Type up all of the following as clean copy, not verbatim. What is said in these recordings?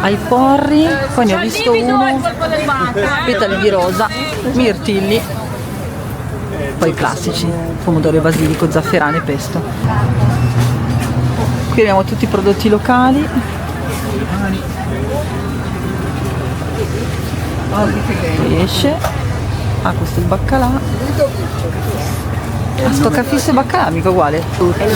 ai porri, poi ne ho visto uno, petali di rosa, mirtilli, poi i classici, pomodoro e basilico, zafferano e pesto. Qui abbiamo tutti i prodotti locali. Pesce. Ah, questo è il baccalà. Ah, stoccafisso e baccalà mica uguale.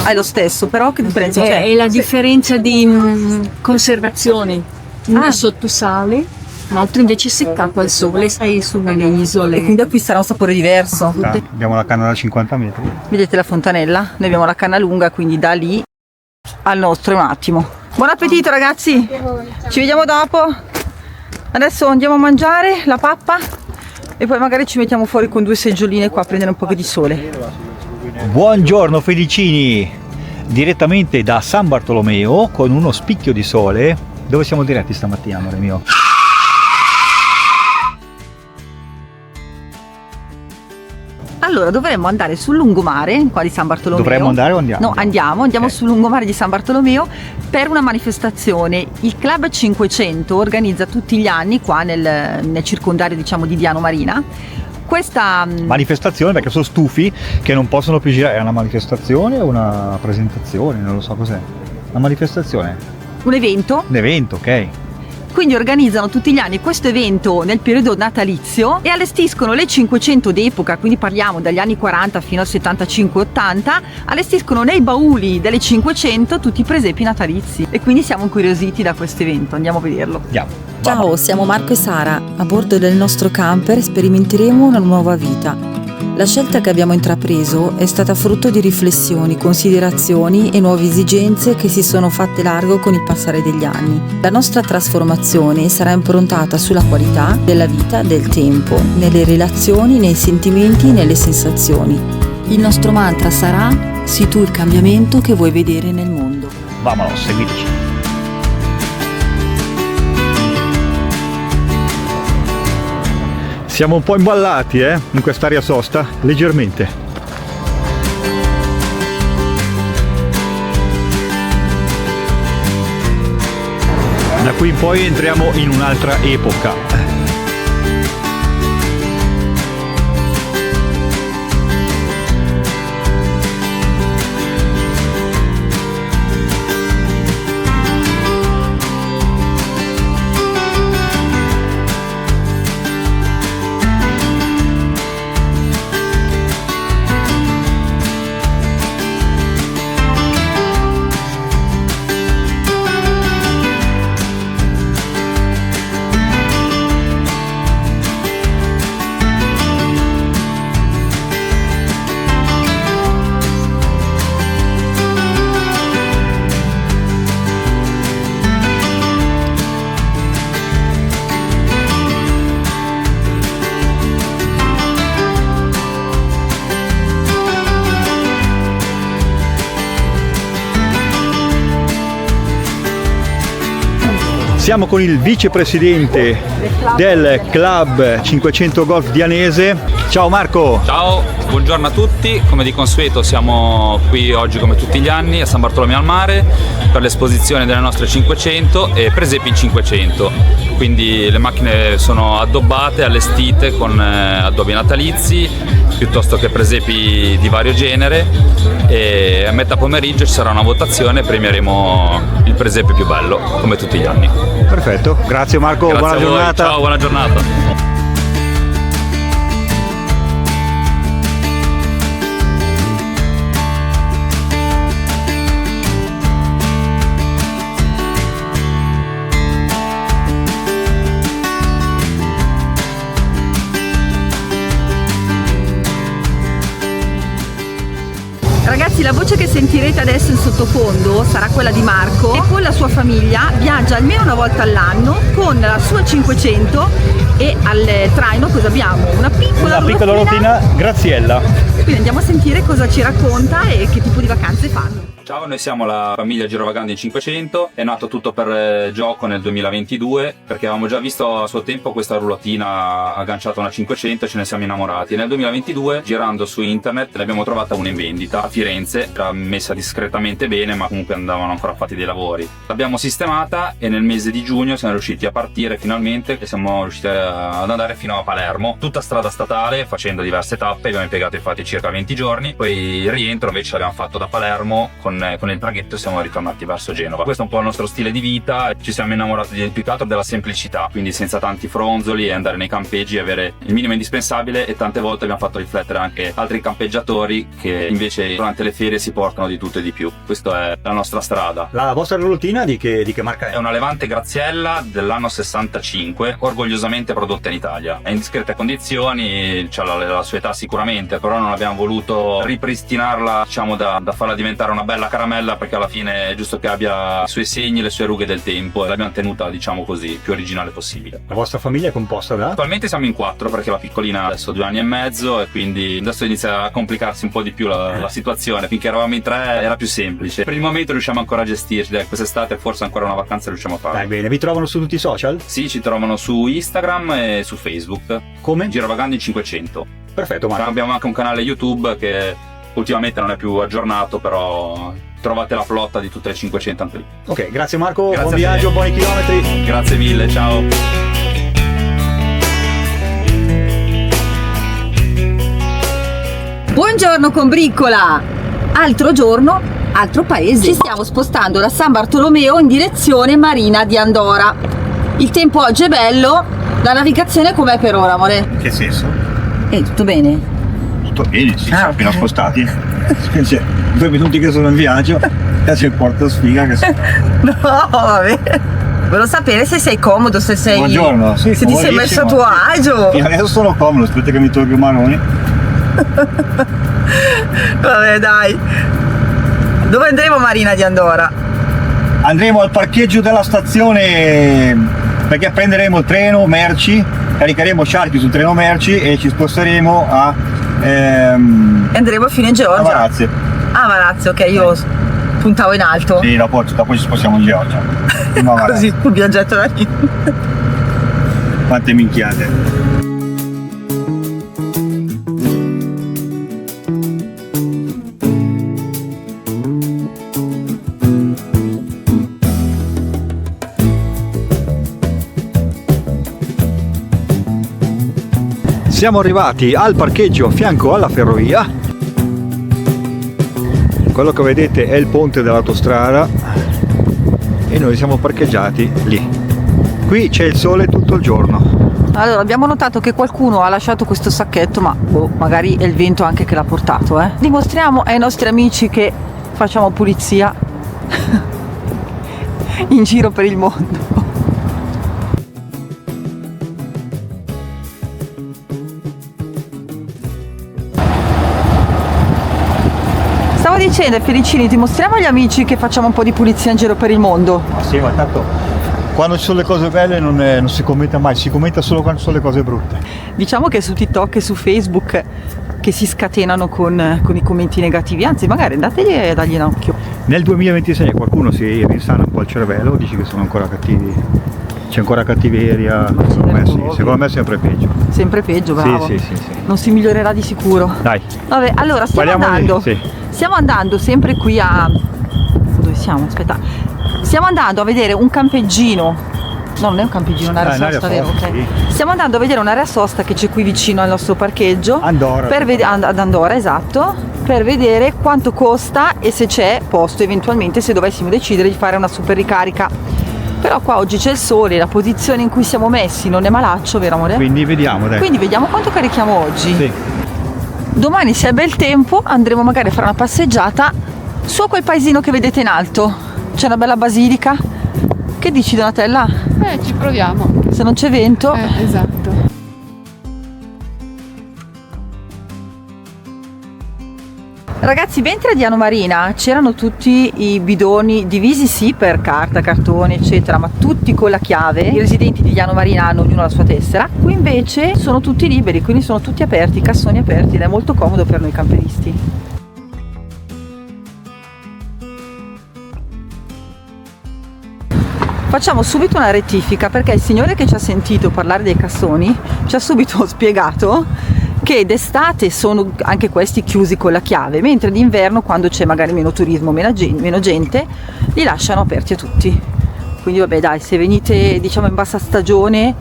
Ah, è lo stesso, però che differenza c'è? È la differenza di conservazione. Uno è sotto sale, l'altro invece è seccato al sole, sai, sulle isole. E quindi acquisterà un sapore diverso. Abbiamo la canna da 50 metri. Vedete la fontanella? Noi abbiamo la canna lunga, quindi da lì al nostro è un attimo. Buon appetito ragazzi! Ci vediamo dopo. Adesso andiamo a mangiare la pappa e poi magari ci mettiamo fuori con 2 seggioline qua a prendere un po' di sole. Buongiorno felicini! Direttamente da San Bartolomeo con uno spicchio di sole. Dove siamo diretti stamattina, amore mio? Allora dovremmo andare sul lungomare qua di San Bartolomeo. Dovremmo andare o andiamo? No, andiamo okay. Sul lungomare di San Bartolomeo per una manifestazione. Il Club 500 organizza tutti gli anni qua nel circondario, diciamo, di Diano Marina questa manifestazione, perché sono stufi che non possono più girare. È una manifestazione o una presentazione? Non lo so cos'è. Una manifestazione? Un evento? Un evento, ok. Quindi organizzano tutti gli anni questo evento nel periodo natalizio e allestiscono le 500 d'epoca, quindi parliamo dagli anni 40 fino al 75-80, allestiscono nei bauli delle 500 tutti i presepi natalizi e quindi siamo incuriositi da questo evento, andiamo a vederlo. Andiamo. Ciao, siamo Marco e Sara. A bordo del nostro camper sperimenteremo una nuova vita. La scelta che abbiamo intrapreso è stata frutto di riflessioni, considerazioni e nuove esigenze che si sono fatte largo con il passare degli anni. La nostra trasformazione sarà improntata sulla qualità della vita, del tempo, nelle relazioni, nei sentimenti e nelle sensazioni. Il nostro mantra sarà: sii tu il cambiamento che vuoi vedere nel mondo. Vamonos, seguiteci. Siamo un po' imballati in quest'area sosta, leggermente. Da qui in poi entriamo in un'altra epoca. Siamo con il vicepresidente del Club 500 Golf Dianese. Ciao Marco! Ciao, buongiorno a tutti. Come di consueto siamo qui oggi come tutti gli anni a San Bartolomeo al Mare per l'esposizione delle nostre 500 e presepi in 500. Quindi le macchine sono addobbate, allestite con addobbi natalizi piuttosto che presepi di vario genere, e a metà pomeriggio ci sarà una votazione e premieremo il presepe più bello come tutti gli anni. Perfetto, grazie Marco, Grazie buona giornata. Ciao, buona giornata. Ragazzi, la voce che sentirete adesso in sottofondo sarà quella di Marco, e con la sua famiglia viaggia almeno una volta all'anno con la sua 500 e al traino cosa abbiamo? Una piccola rutina Graziella. Quindi andiamo a sentire cosa ci racconta e che tipo di vacanze fanno. Ciao, noi siamo la famiglia Girovagando in 500, è nato tutto per gioco nel 2022 perché avevamo già visto a suo tempo questa roulotina agganciata a una 500 e ce ne siamo innamorati. Nel 2022, girando su internet, ne abbiamo trovata una in vendita a Firenze, era messa discretamente bene ma comunque andavano ancora fatti dei lavori. L'abbiamo sistemata e nel mese di giugno siamo riusciti a partire finalmente e siamo riusciti ad andare fino a Palermo, tutta strada statale facendo diverse tappe, abbiamo impiegato infatti circa 20 giorni, poi il rientro invece l'abbiamo fatto da Palermo con il traghetto e siamo ritornati verso Genova. Questo è un po' il nostro stile di vita, ci siamo innamorati più che altro della semplicità, quindi senza tanti fronzoli e andare nei campeggi e avere il minimo indispensabile, e tante volte abbiamo fatto riflettere anche altri campeggiatori che invece durante le ferie si portano di tutto e di più. Questa è la nostra strada. La vostra roulotina di che marca è? È una Levante Graziella dell'anno 65, orgogliosamente prodotta in Italia. È in discrete condizioni, c'ha la sua età sicuramente, però non abbiamo voluto ripristinarla, diciamo, da farla diventare una bella caramella, perché alla fine è giusto che abbia i suoi segni, le sue rughe del tempo, e l'abbiamo tenuta, diciamo così, più originale possibile. La vostra famiglia è composta da? Attualmente siamo in 4 perché la piccolina adesso ha 2 anni e mezzo e quindi adesso inizia a complicarsi un po' di più la situazione. Finché eravamo in 3 era più semplice. Per il momento riusciamo ancora a gestirci, quest'estate forse ancora una vacanza riusciamo a farla. Dai, bene, vi trovano su tutti i social? Sì, ci trovano su Instagram e su Facebook. Come? Girovagando in 500. Perfetto, Marco. Abbiamo anche un canale YouTube che ultimamente non è più aggiornato, però trovate la flotta di tutte le 500 anche lì. Ok, grazie Marco, Grazie buon a te. viaggio, buoni chilometri. Grazie mille, ciao. Buongiorno combriccola! Altro giorno, altro paese. Ci stiamo spostando da San Bartolomeo in direzione Marina di Andora. Il tempo oggi è bello, la navigazione com'è per ora, amore? Che senso? Tutto bene? Tutto bene, sì, Ah, siamo appena spostati. Cioè, 2 minuti che sono in viaggio, e c'è il porto sfiga che No, vabbè. Volevo sapere se sei comodo, se sei... Buongiorno, sì, se ti sei messo a tuo agio. Fino adesso sono comodo, aspetta che mi tolgo i maroni. Vabbè, dai. Dove andremo, Marina di Andora? Andremo al parcheggio della stazione perché prenderemo il treno merci, caricheremo sciarchi sul treno merci e ci sposteremo a Andremo fino in Georgia. Varazze. Ah, Varazze, ok, io puntavo in alto. Sì, dopo ci spostiamo in Georgia. Prima Varazze. Così, un viaggetto da lì. Quante minchiate. Siamo arrivati al parcheggio a fianco alla ferrovia. Quello che vedete è il ponte dell'autostrada e noi siamo parcheggiati lì. Qui c'è il sole tutto il giorno. Allora, abbiamo notato che qualcuno ha lasciato questo sacchetto, ma magari è il vento anche che l'ha portato, eh. Dimostriamo ai nostri amici che facciamo pulizia in giro per il mondo. Stavo dicendo, Felicini, dimostriamo agli amici che facciamo un po' di pulizia in giro per il mondo. Ma sì, ma tanto quando ci sono le cose belle non si commenta mai, si commenta solo quando ci sono le cose brutte. Diciamo che su TikTok e su Facebook che si scatenano con i commenti negativi, anzi magari andategli a dargli un occhio. Nel 2026 qualcuno si rinsana un po' il cervello, dici che sono ancora cattivi, c'è ancora cattiveria, secondo me è sempre peggio. Sempre peggio, bravo. Sì. Non si migliorerà di sicuro. Dai. Vabbè, allora stiamo andando sempre qui a... Dove siamo? Aspetta. Stiamo andando a vedere un campeggino. No, non è un campeggino, un'area sosta, vero? Ok. Sì. Stiamo andando a vedere un'area sosta che c'è qui vicino al nostro parcheggio. Andorra. Ad Andorra, esatto. Per vedere quanto costa e se c'è posto eventualmente se dovessimo decidere di fare una super ricarica. Però qua oggi c'è il sole, la posizione in cui siamo messi non è malaccio, vero amore? Quindi vediamo, dai. Quindi vediamo quanto carichiamo oggi. Sì. Domani, se è bel tempo, andremo magari a fare una passeggiata su a quel paesino che vedete in alto. C'è una bella basilica. Che dici, Donatella? Ci proviamo. Se non c'è vento. Esatto. Ragazzi, mentre a Diano Marina c'erano tutti i bidoni divisi sì per carta, cartone eccetera, ma tutti con la chiave, i residenti di Diano Marina hanno ognuno la sua tessera. Qui invece sono tutti liberi, quindi sono tutti aperti, cassoni aperti ed è molto comodo per noi camperisti. Facciamo subito una rettifica, perché il signore che ci ha sentito parlare dei cassoni ci ha subito spiegato che d'estate sono anche questi chiusi con la chiave, mentre d'inverno, quando c'è magari meno turismo, meno gente, li lasciano aperti a tutti. Quindi vabbè, dai, se venite diciamo in bassa stagione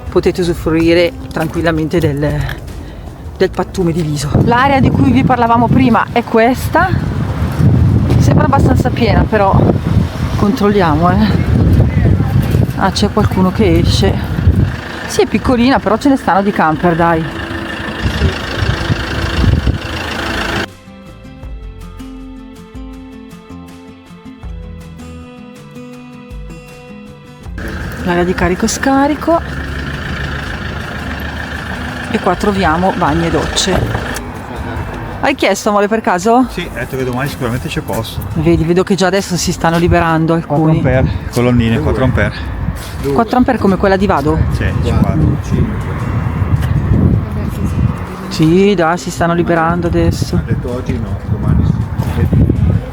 potete usufruire tranquillamente del pattume di Viso. L'area di cui vi parlavamo prima è questa, sembra abbastanza piena, però controlliamo. Ah, c'è qualcuno che esce. Sì, è piccolina, però ce ne stanno di camper, dai. L'area di carico-scarico, e qua troviamo bagni e docce. Hai chiesto, amore, per caso? Sì, ho detto che domani sicuramente c'è posto. Vedi, vedo che già adesso si stanno liberando 4 alcuni. ampere, colonnine 4 ampere. 4 ampere come quella di Vado? Sì, 5. Sì, dai, si stanno liberando adesso. Ho detto oggi no, domani sì.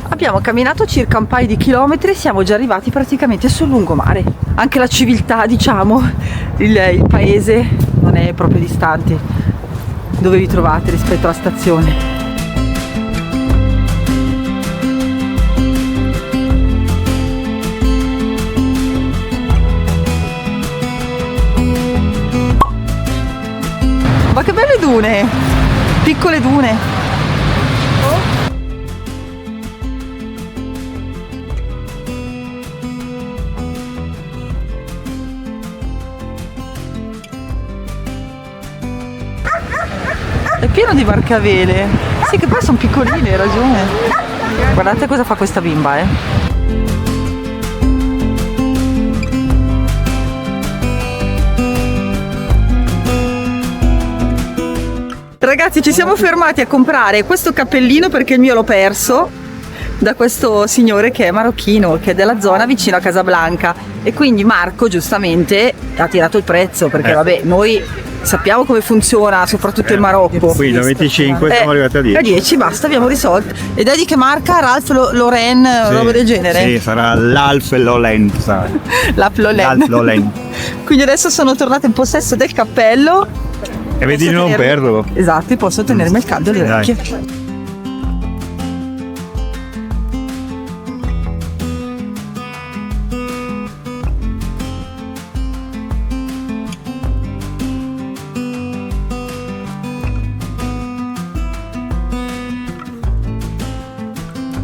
Abbiamo camminato circa un paio di chilometri e siamo già arrivati praticamente sul lungomare. Anche la civiltà, diciamo, il paese non è proprio distante dove vi trovate rispetto alla stazione. Ma che belle dune! Piccole dune! È pieno di barcavele. Sì, che poi sono piccoline, hai ragione. Guardate cosa fa questa bimba, Ragazzi, ci siamo fermati a comprare questo cappellino perché il mio l'ho perso da questo signore che è marocchino, che è della zona vicino a Casablanca, e quindi Marco giustamente ha tirato il prezzo perché vabbè, noi sappiamo come funziona soprattutto il Marocco. Qui da 25 siamo arrivati a 10. A 10 basta, abbiamo risolto. Ed è di che marca? Ralph Lauren, Sì, roba del genere? Sì, sarà l'Alf Lauren. L'Alph Lauren. Quindi adesso sono tornata in possesso del cappello. E vedi di non perderlo. Esatto, posso tenermi il caldo alle orecchie.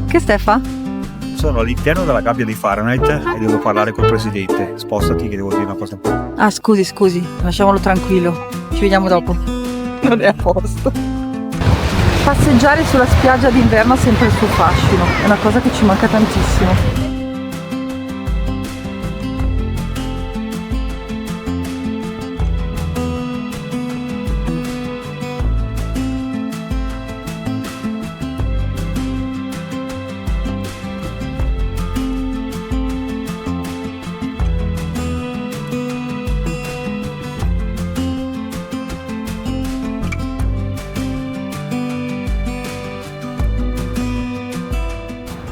Che Stefa? Sono all'interno della gabbia di Fahrenheit e devo parlare col presidente. Spostati che devo dire una cosa importante. Ah, scusi, lasciamolo tranquillo. Ci vediamo dopo. Non è a posto. Passeggiare sulla spiaggia d'inverno ha sempre il suo fascino. È una cosa che ci manca tantissimo.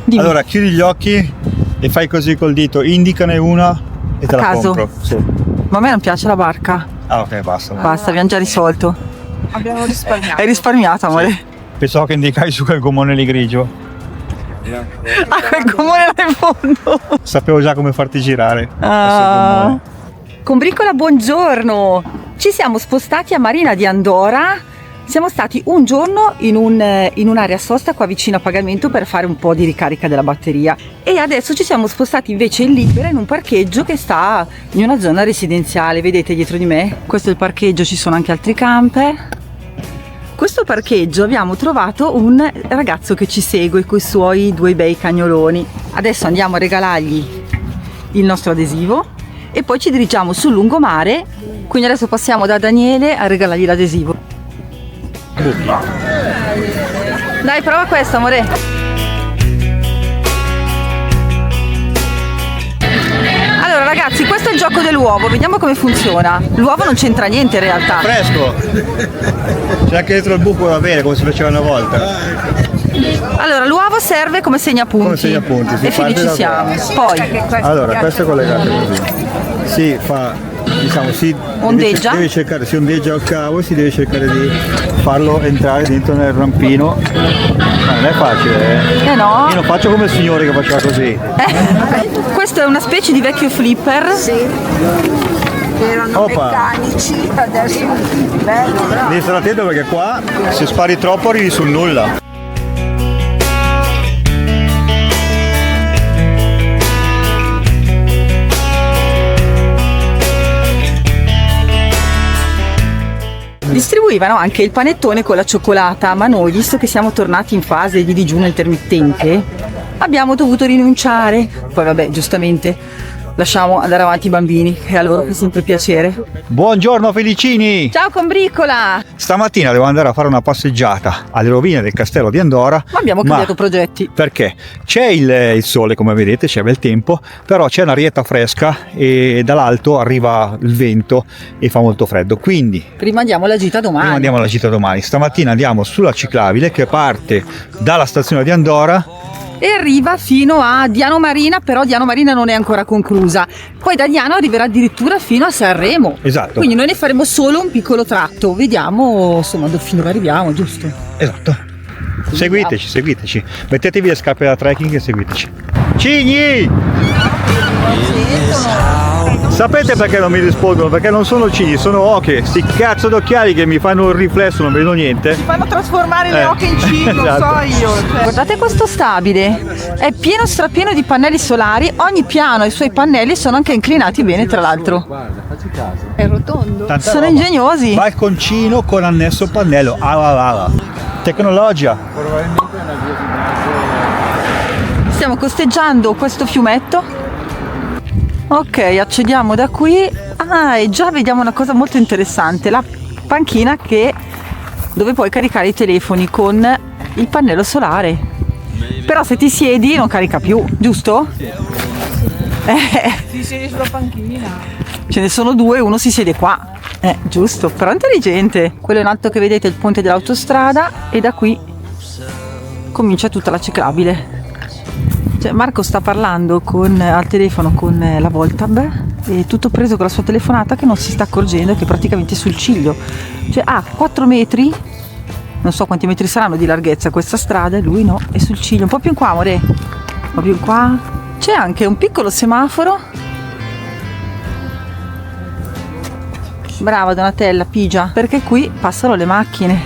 Dimmi. Allora, chiudi gli occhi e fai così col dito, indicane una e te A la caso? compro. Sì. Ma a me non piace la barca. Ah, ok, basta. Basta, abbiamo già risolto. Abbiamo risparmiato. Hai risparmiato, amore? Pensavo che indicavi su quel gommone lì grigio. Ah, quel comune là in fondo. Sapevo già come farti girare. Ah. Combricola, buongiorno. Ci siamo spostati a Marina di Andora. Siamo stati un giorno in un'area sosta qua vicino a pagamento per fare un po' di ricarica della batteria, e adesso ci siamo spostati invece in libera in un parcheggio che sta in una zona residenziale. Vedete dietro di me? Questo è il parcheggio, ci sono anche altri camper. Questo parcheggio abbiamo trovato un ragazzo che ci segue con i suoi 2 bei cagnoloni. Adesso andiamo a regalargli il nostro adesivo e poi ci dirigiamo sul lungomare, quindi adesso passiamo da Daniele a regalargli l'adesivo. Dai, prova questo, amore. Allora ragazzi, questo è il gioco dell'uovo, vediamo come funziona. L'uovo non c'entra niente in realtà. Fresco! C'è anche dentro il buco da bere come si faceva una volta. Allora, l'uovo serve come segnapunti. Come segnapunti, si e fine parte ci da siamo. qua. Poi Allora, questo è collegato così. Si fa, diciamo, Ondeggia. deve cercare, si ondeggia il cavo e si deve cercare di farlo entrare dentro nel rampino. Ma non è facile, Eh no. Io non faccio come il signore che faceva così. Questo è una specie di vecchio flipper. Erano Opa. meccanici, adesso bello, bravo. Devi stare attento perché qua se spari troppo arrivi sul nulla. Distribuivano anche il panettone con la cioccolata, ma noi, visto che siamo tornati in fase di digiuno intermittente, abbiamo dovuto rinunciare. Poi vabbè, giustamente lasciamo andare avanti i bambini, e a loro fa sempre piacere. Buongiorno Felicini! Ciao Combricola! Stamattina devo andare a fare una passeggiata alle rovine del castello di Andora. Ma abbiamo cambiato progetti. Perché? C'è il sole, come vedete, c'è bel tempo, però c'è un'arietta fresca e dall'alto arriva il vento e fa molto freddo. Quindi Prima andiamo alla gita domani. prima andiamo alla gita domani. Stamattina andiamo sulla ciclabile che parte dalla stazione di Andora. E arriva fino a Diano Marina, però Diano Marina non è ancora conclusa. Poi da Diano arriverà addirittura fino a Sanremo. Esatto. Quindi noi ne faremo solo un piccolo tratto. Vediamo insomma fino dove arriviamo, giusto? Esatto. Seguiteci. Mettetevi le scarpe da trekking e seguiteci. Cigni! Sapete perché non mi rispondono? Perché non sono cigni, sono oche. Sti cazzo d'occhiali che mi fanno il riflesso, non vedo niente. Fanno trasformare le oche in cibo, Esatto. io. Guardate questo stabile, è pieno strapieno di pannelli solari, ogni piano e i suoi pannelli sono anche inclinati bene tra l'altro. È rotondo. Tanta Sono roba. ingegnosi. Balconcino con annesso pannello. Tecnologia. Stiamo costeggiando questo fiumetto. Ok, accediamo da qui. E già vediamo una cosa molto interessante, la panchina dove puoi caricare i telefoni con il pannello solare. Però se ti siedi non carica più, giusto? Ti siedi sulla panchina. Ce ne sono due, uno si siede qua. Giusto, però intelligente. Quello in alto che vedete è il ponte dell'autostrada e da qui comincia tutta la ciclabile. Cioè, Marco sta parlando al telefono con la Voltab e tutto preso con la sua telefonata che non si sta accorgendo che è praticamente sul ciglio. Cioè ha 4 metri, non so quanti metri saranno di larghezza questa strada e lui no, è sul ciglio. Un po' più in qua, amore. Un po' più in qua. C'è anche un piccolo semaforo. Brava Donatella, pigia, perché qui passano le macchine.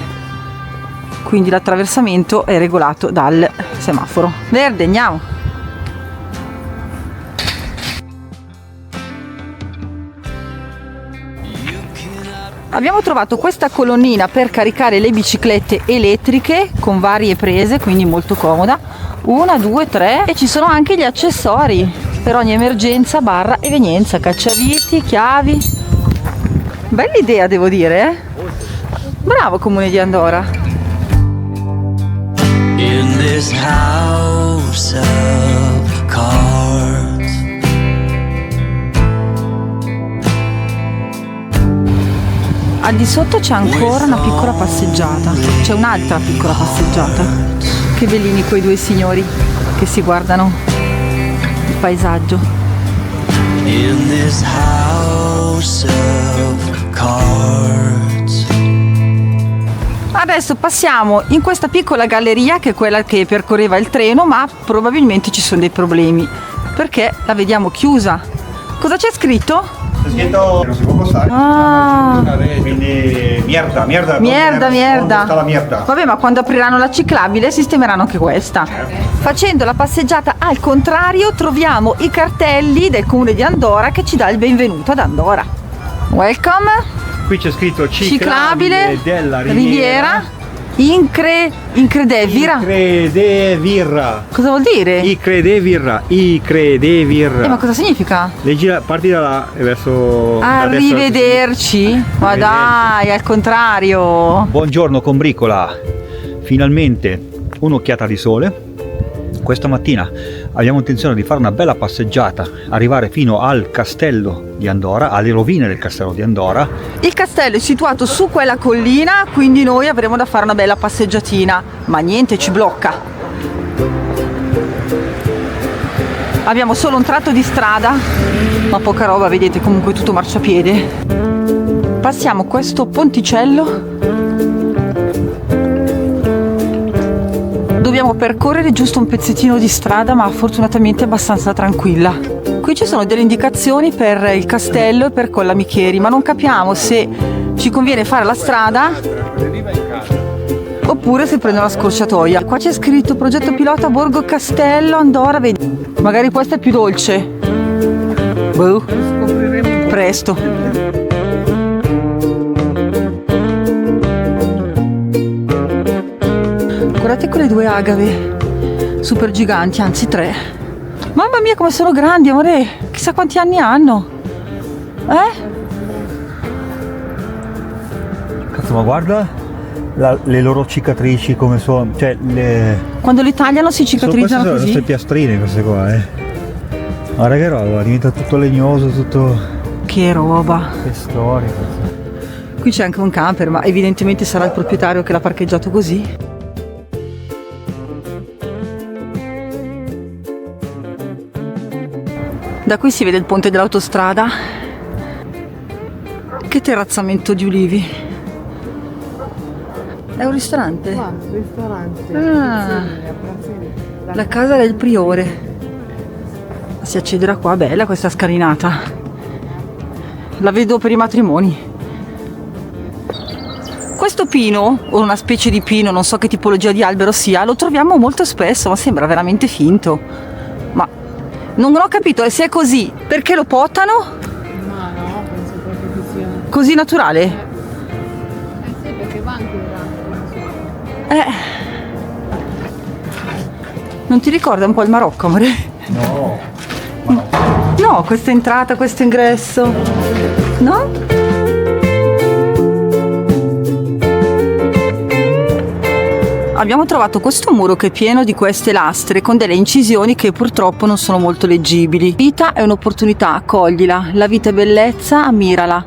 Quindi l'attraversamento è regolato dal semaforo. Verde, andiamo. Abbiamo trovato questa colonnina per caricare le biciclette elettriche con varie prese, quindi molto comoda. 1, 2, 3 e ci sono anche gli accessori per ogni emergenza, barra evenienza, cacciaviti, chiavi. Bella idea, devo dire, eh? Bravo Comune di Andora. In this house of cards, Al di sotto c'è ancora una piccola passeggiata, c'è un'altra piccola passeggiata. Che bellini quei due signori che si guardano il paesaggio. in this house of cards. Adesso passiamo in questa piccola galleria che è quella che percorreva il treno, ma probabilmente ci sono dei problemi perché la vediamo chiusa. Cosa c'è scritto? C'è scritto non si può passare. Quindi mierda. Mierda. Sta la mierda. Vabbè, ma quando apriranno la ciclabile sistemeranno anche questa. Facendo la passeggiata al contrario troviamo i cartelli del Comune di Andora che ci dà il benvenuto ad Andora. Welcome. Qui c'è scritto ciclabile della Riviera Incredevira. Incredevirra. Cosa vuol dire? Incredevirra. Ma cosa significa? Leggi, parti da là e verso da destra. Arrivederci. Ma dai, al contrario. Buongiorno Combricola. Finalmente un'occhiata di sole. Questa mattina abbiamo intenzione di fare una bella passeggiata, arrivare fino al castello di Andora, alle rovine del castello di Andora. Il castello è situato su quella collina, quindi noi avremo da fare una bella passeggiatina, ma niente ci blocca. Abbiamo solo un tratto di strada, ma poca roba, vedete, comunque tutto marciapiede. Passiamo questo ponticello. Dobbiamo percorrere giusto un pezzettino di strada, ma fortunatamente abbastanza tranquilla. Qui ci sono delle indicazioni per il castello e per Colla Micheri, ma non capiamo se ci conviene fare la strada oppure se prendo la scorciatoia. Qua c'è scritto progetto pilota Borgo Castello Andorra, vedi, magari questa è più dolce. Boh, presto. Guardate quelle due agave super giganti, anzi 3. Mamma mia come sono grandi, amore, chissà quanti anni hanno. Cazzo, ma guarda le loro cicatrici come sono, cioè quando li tagliano si cicatrizzano sono così. queste piastrine queste qua, Guarda che roba, diventa tutto legnoso, tutto... Che roba. Che storia. Qui c'è anche un camper, ma evidentemente sarà il proprietario che l'ha parcheggiato così. Da qui si vede il ponte dell'autostrada. Che terrazzamento di ulivi. È un ristorante? La casa del priore. Si accederà qua, bella questa scalinata. La vedo per i matrimoni. Questo pino, o una specie di pino, non so che tipologia di albero sia, lo troviamo molto spesso, ma sembra veramente finto. Ma non ho capito se è così, perché lo potano? Ma no, penso proprio che sia. Così naturale? Sì, perché va anche Non ti ricorda un po' il Marocco, amore? No. No, questa entrata, questo ingresso. No? Abbiamo trovato questo muro che è pieno di queste lastre con delle incisioni che purtroppo non sono molto leggibili. La vita è un'opportunità, coglila. La vita è bellezza, ammirala.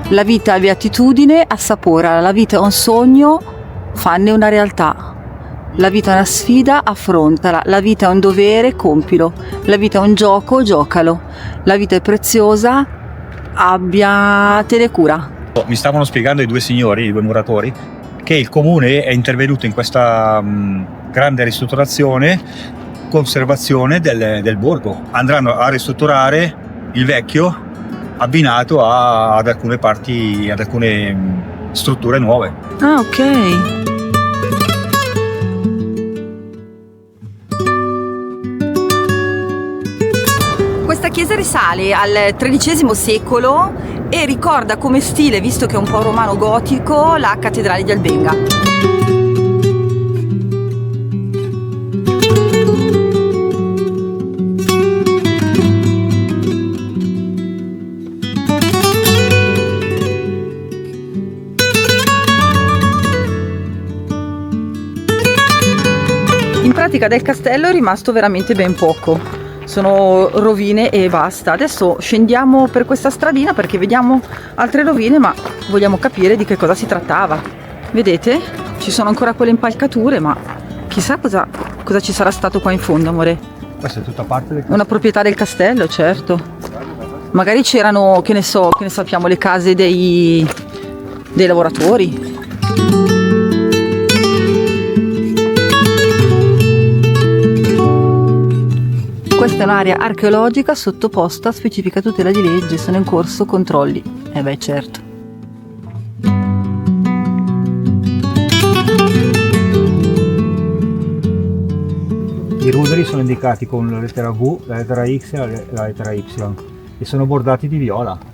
La vita è beatitudine, assaporala. La vita è un sogno, fanne una realtà. La vita è una sfida, affrontala. La vita è un dovere, compilo. La vita è un gioco, giocalo. La vita è preziosa, abbiatene cura. Mi stavano spiegando i due signori, i due muratori, che il comune è intervenuto in questa grande ristrutturazione, conservazione del borgo. Andranno a ristrutturare il vecchio abbinato ad alcune parti, ad alcune strutture nuove. Ah, ok. Questa chiesa risale al XIII secolo e ricorda come stile, visto che è un po' romano gotico, la cattedrale di Albenga. In pratica del castello è rimasto veramente ben poco. Sono rovine e basta. Adesso scendiamo per questa stradina perché vediamo altre rovine, ma vogliamo capire di che cosa si trattava. Vedete? Ci sono ancora quelle impalcature, ma chissà cosa ci sarà stato qua in fondo, amore. Questa è tutta parte del castello. Una proprietà del castello, certo. Magari c'erano, che ne sappiamo, le case dei lavoratori. Questa è un'area archeologica sottoposta a specifica tutela di legge, sono in corso controlli. Beh, certo. I ruderi sono indicati con la lettera V, la lettera X e la lettera Y e sono bordati di viola.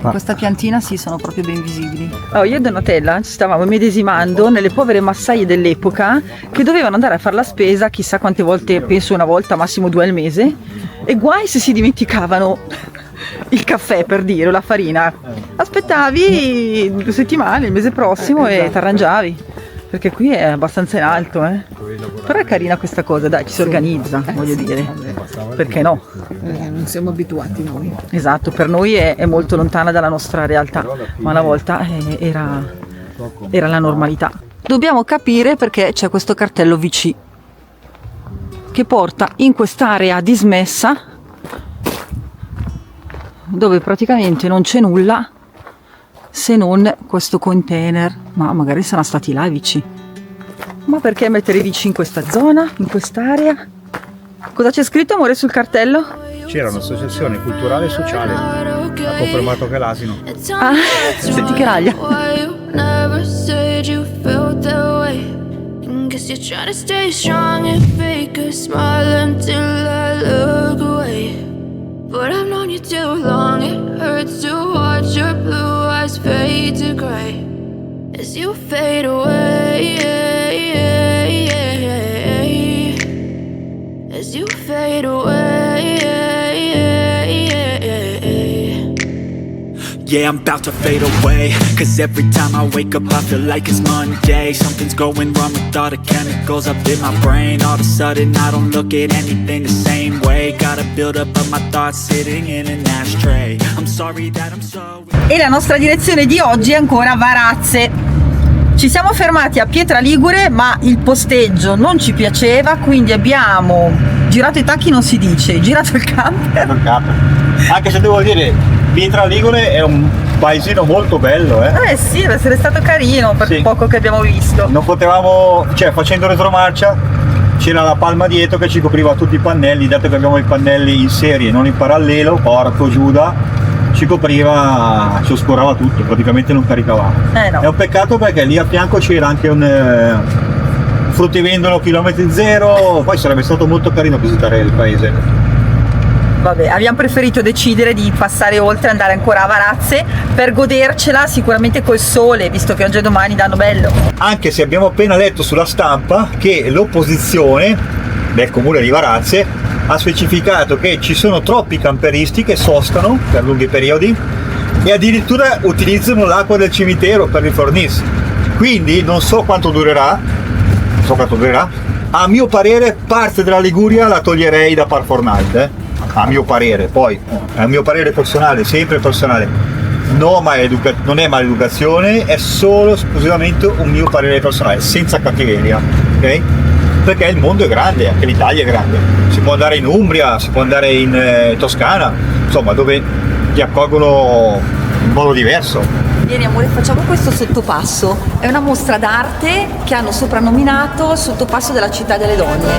Questa piantina sì, sono proprio ben visibili. Io e Donatella ci stavamo medesimando nelle povere massaie dell'epoca che dovevano andare a fare la spesa chissà quante volte, penso una volta, massimo 2 al mese, e guai se si dimenticavano il caffè, per dire, o la farina. Aspettavi 2 settimane, il mese prossimo e ti arrangiavi, perché qui è abbastanza in alto, Però è carina questa cosa, dai, ci si organizza, voglio dire. Perché no? Non siamo abituati noi. Esatto, per noi è molto lontana dalla nostra realtà, ma una volta era la normalità. Dobbiamo capire perché c'è questo cartello VC che porta in quest'area dismessa dove praticamente non c'è nulla se non questo container. Ma magari saranno stati là i VC. Ma perché mettere i VC in questa zona, in quest'area? Cosa c'è scritto, amore, sul cartello? C'era un'associazione culturale e sociale, ha confermato che è l'asino. Ah, senti che raglia. Guess you're trying to stay strong and fake a smile until I look away. But I've known you too long, it hurts to watch your blue eyes fade to grey as you fade away, as you fade away. Yeah, I'm about to fade away, cause every time I wake up I feel like it's Monday. Something's going wrong with all the chemicals up in my brain. All of a sudden I don't look at anything the same way. Gotta build up of my thoughts sitting in an ashtray. I'm sorry that I'm so... E la nostra direzione di oggi è ancora Varazze. Ci siamo fermati a Pietra Ligure, ma il posteggio non ci piaceva, quindi abbiamo girato i tacchi, non si dice, girato il camper. Anche se devo dire, Pietra Ligure è un paesino molto bello, Eh sì, deve essere stato carino per Sì. poco che abbiamo visto. Non potevamo, cioè facendo retromarcia c'era la palma dietro che ci copriva tutti i pannelli, dato che abbiamo i pannelli in serie, non in parallelo, porco Giuda, ci copriva, ci oscurava tutto, praticamente non caricavamo. No. È un peccato perché lì a fianco c'era anche un fruttivendolo chilometri zero, poi sarebbe stato molto carino visitare il paese. Vabbè, abbiamo preferito decidere di passare oltre, andare ancora a Varazze per godercela sicuramente col sole, visto che oggi e domani danno bello. Anche se abbiamo appena letto sulla stampa che l'opposizione del comune di Varazze ha specificato che ci sono troppi camperisti che sostano per lunghi periodi e addirittura utilizzano l'acqua del cimitero per rifornirsi. Quindi non so quanto durerà. A mio parere parte della Liguria la toglierei da Par Fornite, a mio parere, poi è un mio parere personale, sempre personale, non è maleducazione, è solo esclusivamente un mio parere personale, senza cattiveria, ok? Perché il mondo è grande, anche l'Italia è grande, si può andare in Umbria, si può andare in Toscana, insomma dove ti accolgono in modo diverso. Vieni amore, facciamo questo sottopasso, è una mostra d'arte che hanno soprannominato Sottopasso della città delle donne.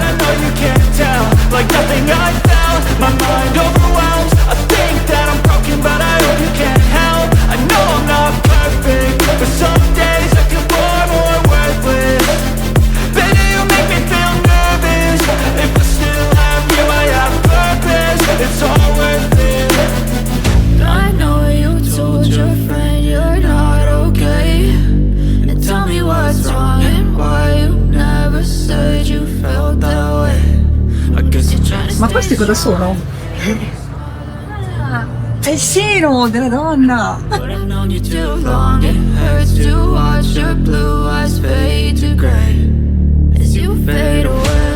I know you told your friend you're not okay, and tell me what's wrong and why you never said you felt that way. I guess you're trying to Ma questi cosa sono? È il seno della donna! But I've known you too long. It hurts to watch your blue eyes fade to gray as you fade away.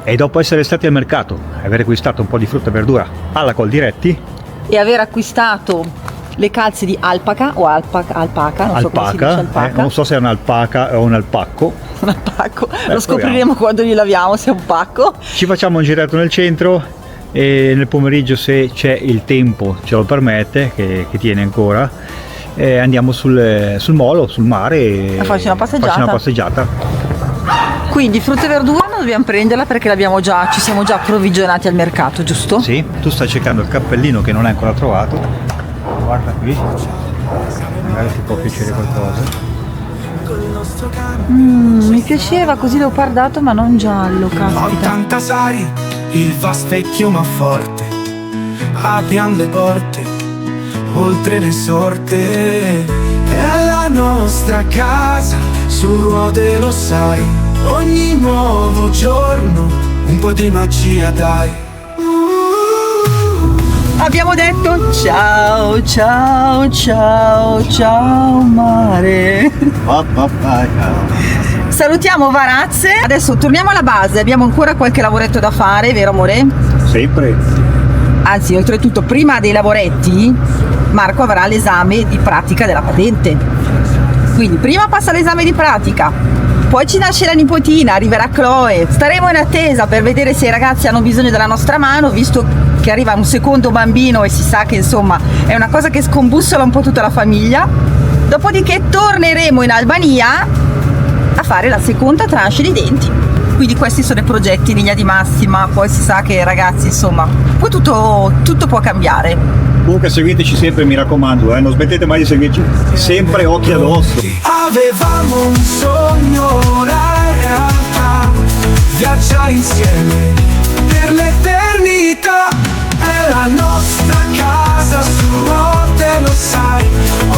E dopo essere stati al mercato e aver acquistato un po' di frutta e verdura alla Coldiretti, E aver acquistato le calze di alpaca o alpaca, non so come si dice alpaca. non so se è un'alpaca o un alpacco. Un alpacco. Lo scopriremo quando li laviamo se è un pacco. Ci facciamo un giretto nel centro e nel pomeriggio, se c'è il tempo, ce lo permette, che tiene ancora, andiamo sul molo, sul mare e A farci una passeggiata. farci una passeggiata. Quindi frutta e verdura non dobbiamo prenderla perché ci siamo già approvvigionati al mercato, giusto? Sì, tu stai cercando il cappellino che non hai ancora trovato. Guarda qui, magari ti può piacere qualcosa. Mi piaceva così leopardato ma non giallo, caspita. 80 sai, il va specchio ma forte, apriamo le porte, oltre le sorte. È la nostra casa, su ruote lo sai, ogni nuovo giorno un po' di magia dai. Abbiamo detto ciao, ciao, ciao, ciao mare. Salutiamo Varazze. Adesso torniamo alla base, abbiamo ancora qualche lavoretto da fare, vero amore? Sempre. Anzi, oltretutto, prima dei lavoretti Marco avrà l'esame di pratica della patente. Quindi prima passa l'esame di pratica, poi ci nasce la nipotina, arriverà Chloe, staremo in attesa per vedere se i ragazzi hanno bisogno della nostra mano, visto che arriva un secondo bambino e si sa che insomma è una cosa che scombussola un po' tutta la famiglia. Dopodiché torneremo in Albania a fare la seconda tranche di denti. Quindi questi sono i progetti in linea di massima, poi si sa che ragazzi insomma poi tutto può cambiare. Comunque seguiteci sempre, mi raccomando, non smettete mai di seguirci, sempre occhi addosso. Avevamo un sogno, ora è realtà, viaggiare insieme per l'eternità. È la nostra casa su rotte, lo sai,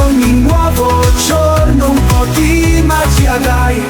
ogni nuovo giorno un po' di magia dai.